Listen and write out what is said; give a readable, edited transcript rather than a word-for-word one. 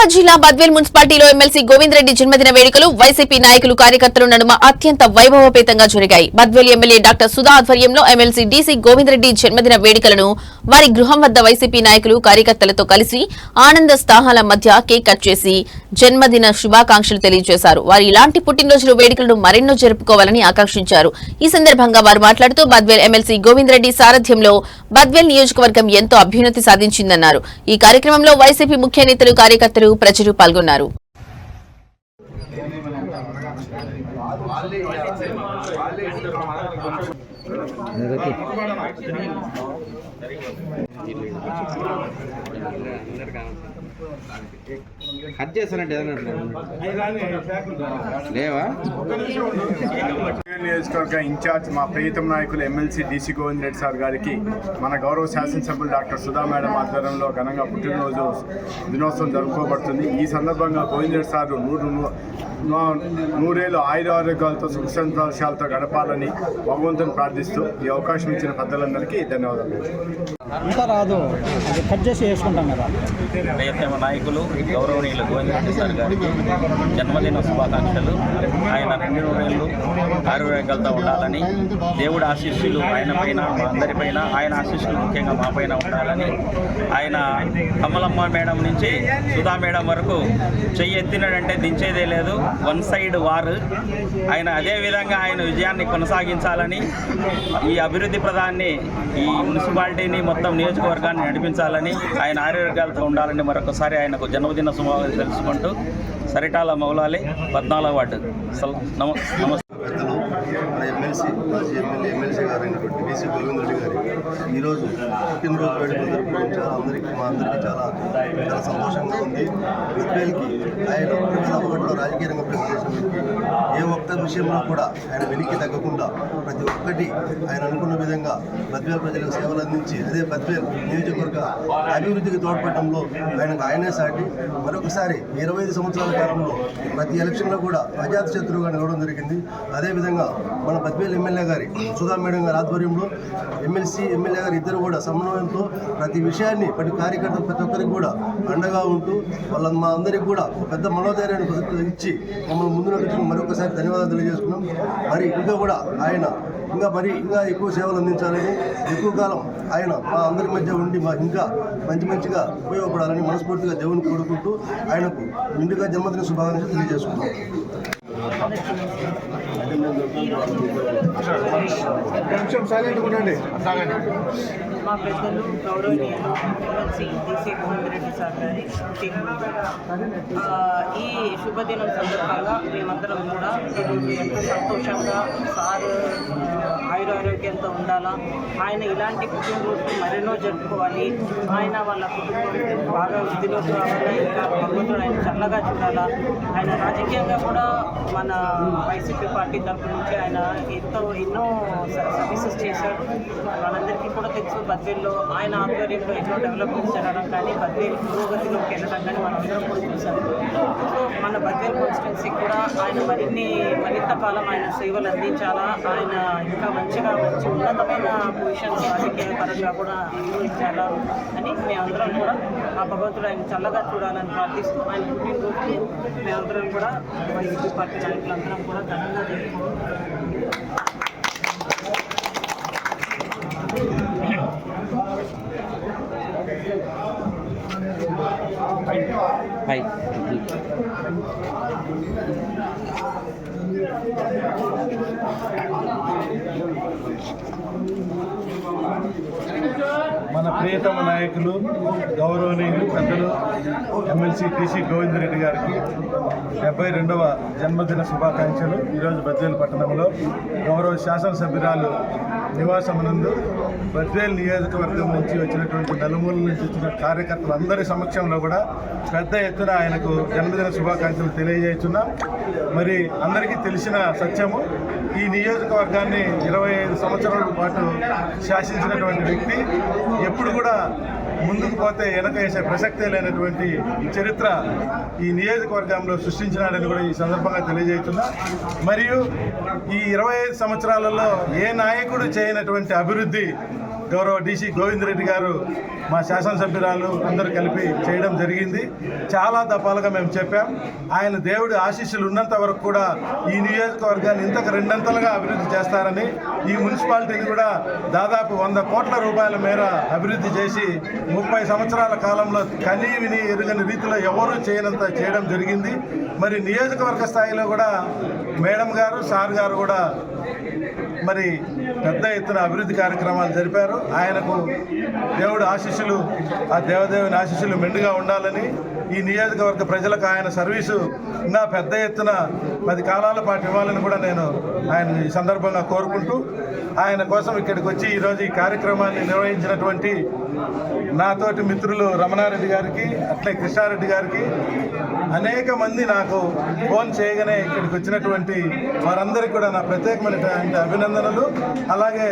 నిజామాబాద్ జిల్లా బద్వేల్ మున్సిపాలిటీలో ఎమ్మెల్సీ గోవింద్ రెడ్డి జన్మదిన వేడుకలు వైసీపీ నాయకులు కార్యకర్తల నడుమ అత్యంత వైభవపేతంగా జరిగాయి. బద్వేల్ ఎమ్మెల్యే డాక్టర్ సుధా ఆధ్వర్యంలో ఎమ్మెల్సీ డీసీ గోవింద్ రెడ్డి జన్మదిన వేడుకలను వారి గృహం వద్ద వైసీపీ నాయకులు కార్యకర్తలతో కలిసి ఆనంద స్థాహాల మధ్య కేక్ కట్ చేసి జన్మదిన శుభాకాంక్షలు తెలియజేశారు. వారు ఇలాంటి పుట్టినరోజుల వేడుకలను మరెన్నో జరుపుకోవాలని ఆకాంక్షించారు. ఈ సందర్భంగా వారు మాట్లాడుతూ బద్వేల్ ఎమ్మెల్సీ గోవింద్ రెడ్డి సారథ్యంలో బద్వేల్ నియోజకవర్గం ఎంతో అభ్యున్నతి సాధించిందన్నారు. ఈ కార్యక్రమంలో వైసీపీ ముఖ్య నేతలు, కార్యకర్తలు, ప్రజలు పాల్గొన్నారు. కట్ చేస్తానంటే లేవా? నియోజకవర్గ ఇన్ఛార్జ్ మా ప్రియతమ నాయకులు MLC DC Govind Reddy sir గారికి మన గౌరవ శాసనసభ్యులు డాక్టర్ సుధా మేడం ఆధ్వర్యంలో ఘనంగా పుట్టినరోజు దినోత్సవం జరుపుకోబడుతుంది. ఈ సందర్భంగా గోవింద్ రెడ్డి సార్ నూరేళ్ళు ఆయురారోగ్యాలతో సుఖ సంతోషాలతో గడపాలని భగవంతుని ప్రార్థిస్తూ ఈ అవకాశం ఇచ్చిన పెద్దలందరికీ ధన్యవాదాలు. అంతా రాదు, అది కట్ చేసి వేసుకుంటాం కదా. ప్రియతమ నాయకులు గౌరవనీయులు గోవింద్ రెడ్డి సార్ గారికి జన్మదిన శుభాకాంక్షలు. ఆయన 2 నూరేళ్ళు ఆరోగ్యాలతో ఉండాలని, దేవుడి ఆశీస్సులు ఆయన పైన, మా అందరిపైన, ఆయన ఆశీస్సులు ముఖ్యంగా మా పైన ఉండాలని, ఆయన కమలమ్మ మేడం నుంచి సుధా మేడం వరకు చెయ్యి ఎత్తినాడంటే దించేదే లేదు. వన్ సైడ్ వారు. ఆయన అదేవిధంగా ఆయన విజయాన్ని కొనసాగించాలని, ఈ అభివృద్ధి ప్రధాన్ని, ఈ మున్సిపాలిటీని, మొత్తం నియోజకవర్గాన్ని నడిపించాలని, ఆయన ఆరోగ్యాలతో ఉండాలని మరొకసారి ఆయనకు జన్మదిన శుభాకాంక్షలు తెలుసుకుంటూ సరిటాల మౌలాలి 14వ వార్డు నమస్తే. ఎమ్మెల్సీ గారు అయినటువంటి డీసీ గోవింద్ రెడ్డి గారి ఈరోజు పుట్టినరోజు వేడుకలు జరుపుకోవడం మా అందరికీ చాలా సంతోషంగా ఉంది. బద్వేల్కి ఆయన 2001లో రాజకీయ రంగ ప్రవేశించడానికి ఏ ఒక్క విషయంలో కూడా ఆయన వెనక్కి తగ్గకుండా ప్రతి ఒక్కటి ఆయన అనుకున్న విధంగా బద్వేల్ ప్రజలకు సేవలు అందించి, అదే బద్వేల్ నియోజకవర్గ అభివృద్ధికి తోడ్పడటంలో ఆయనే సాటి. మరొకసారి 25 సంవత్సరాల కాలంలో ప్రతి ఎలక్షన్లో కూడా అజాత శత్రువుగా నిలవడం జరిగింది. అదేవిధంగా మన బద్వేల్ ఎమ్మెల్యే గారి సుధా మేడం గారి ఆధ్వర్యంలో ఎమ్మెల్యే గారు ఇద్దరు కూడా సమన్వయంతో ప్రతి విషయాన్ని, ప్రతి కార్యకర్తలు, ప్రతి ఒక్కరికి కూడా అండగా ఉంటూ మా అందరికీ కూడా ఒక పెద్ద మనోధైర్యాన్ని ఇచ్చి మమ్మల్ని ముందు నడుచుకుని మరొకసారి ధన్యవాదాలు తెలియజేసుకున్నాం. మరి ఇంకా కూడా ఆయన ఇంకా ఎక్కువ సేవలు అందించాలని, ఎక్కువ కాలం ఆయన మా అందరి మధ్య ఉండి ఇంకా మంచిగా ఉపయోగపడాలని మనస్ఫూర్తిగా దేవుని కోరుకుంటూ ఆయనకు నిండుగా జన్మదిన శుభాకాంక్షలు తెలియజేసుకున్నాం. మా పెద్దలు గౌరవనీయులు MLC DC Govind Reddy sir గారి ఈ శుభదినం సందర్భంగా మేమందరం కూడా ఎంతో సంతోషంగా సార్ ఆయురారోగ్యంతో ఉండాలా, ఆయన ఇలాంటి పుట్టినరోజులు మరెన్నో జరుపుకోవాలి, ఆయన వాళ్ళ కుటుంబం బాగా వృద్ధిలోకి రావాలా, ఇంకా భగవంతుడు ఆయన చల్లగా చూడాలా. ఆయన రాజకీయంగా కూడా మన వైసీపీ పార్టీ తరఫు నుంచి ఆయన ఎన్నో సర్వీసెస్ చేశాడు. మనందరికీ కూడా తెలుసు, బద్వేల్లో ఆయన ఆధ్వర్యంలో ఎన్నో డెవలప్మెంట్స్ జరగడం కానీ, బద్వేల్ పురోగతిలోకి వెళ్ళడం కానీ మనందరం కూడా చూసాము. సో మన బద్వేల్ కాన్స్టిట్యున్సీకి కూడా ఆయన మరింత కాలం ఆయన సేవలు అందించాలా, ఆయన ఇంకా మంచి ఉన్నతమైన పొజిషన్స్ రాజకీయ పరంగా కూడా అనుభవించాలా అని మేమందరం కూడా ఆ భగవంతుడు ఆయన చల్లగా చూడాలని ప్రార్థిస్తూ, ఆయన పుట్టినరోజు మేమందరం కూడా వైసీపీ పార్టీ నాయకులందరం కూడా ఘనంగా జరుపుకోవాలి. మన ప్రియతమ నాయకులు గౌరవనీయులు పెద్దలు ఎమ్మెల్సీ డీసీ గోవింద్ రెడ్డి గారికి 72వ జన్మదిన శుభాకాంక్షలు. ఈరోజు బద్వేల్ పట్టణంలో గౌరవ శాసనసభ్యురాలు నివాసమునందు బద్వేల్ నియోజకవర్గం నుంచి వచ్చినటువంటి నలుమూల నుంచి వచ్చిన కార్యకర్తలందరి సమక్షంలో కూడా పెద్ద ఎత్తున ఆయనకు జన్మదిన శుభాకాంక్షలు తెలియజేస్తున్నాం. మరి అందరికీ తెలిసిన సత్యము, ఈ నియోజకవర్గాన్ని 25 సంవత్సరాల పాటు శాసించినటువంటి వ్యక్తి ఎప్పుడు కూడా ముందుకు పోతే వెనక వేసే ప్రసక్తే లేనటువంటి చరిత్ర ఈ నియోజకవర్గంలో సృష్టించినాడని కూడా ఈ సందర్భంగా తెలియజేస్తున్నా. మరియు ఈ 25 సంవత్సరాలలో ఏ నాయకుడు చేయనటువంటి అభివృద్ధి గౌరవ డీసీ గోవింద్ రెడ్డి గారు మా శాసనసభ్యురాలు అందరూ కలిపి చేయడం జరిగింది. చాలా దఫాలుగా మేము చెప్పాం. ఆయన దేవుడి ఆశీస్సులు ఉన్నంత వరకు కూడా ఈ నియోజకవర్గాన్ని ఇంతకు రెండంతలుగా అభివృద్ధి చేస్తారని, ఈ మున్సిపాలిటీని కూడా దాదాపు 100 కోట్ల రూపాయల మేర అభివృద్ధి చేసి 30 సంవత్సరాల కాలంలో కనీ విని ఎరుగని రీతిలో ఎవరూ చేయనంత చేయడం జరిగింది. మరి నియోజకవర్గ స్థాయిలో కూడా మేడం గారు, సార్ గారు కూడా మరి పెద్ద ఎత్తున అభివృద్ధి కార్యక్రమాలు జరిపారు. ఆయనకు దేవుడు ఆశీస్సులు, ఆ దేవదేవుని ఆశీస్సులు మెండుగా ఉండాలని, ఈ నియోజకవర్గ ప్రజలకు ఆయన సర్వీసు ఇంకా పెద్ద ఎత్తున 10 కాలాల పాటు ఇవ్వాలని కూడా నేను ఆయన ఈ సందర్భంగా కోరుకుంటూ, ఆయన కోసం ఇక్కడికి వచ్చి ఈరోజు ఈ కార్యక్రమాన్ని నిర్వహించినటువంటి నాతోటి మిత్రులు రమణారెడ్డి గారికి, అట్లే కృష్ణారెడ్డి గారికి, అనేక మంది నాకు ఫోన్ చేయగానే ఇక్కడికి వచ్చినటువంటి వారందరికీ కూడా నా ప్రత్యేకమైనటువంటి అభినందనలు. అలాగే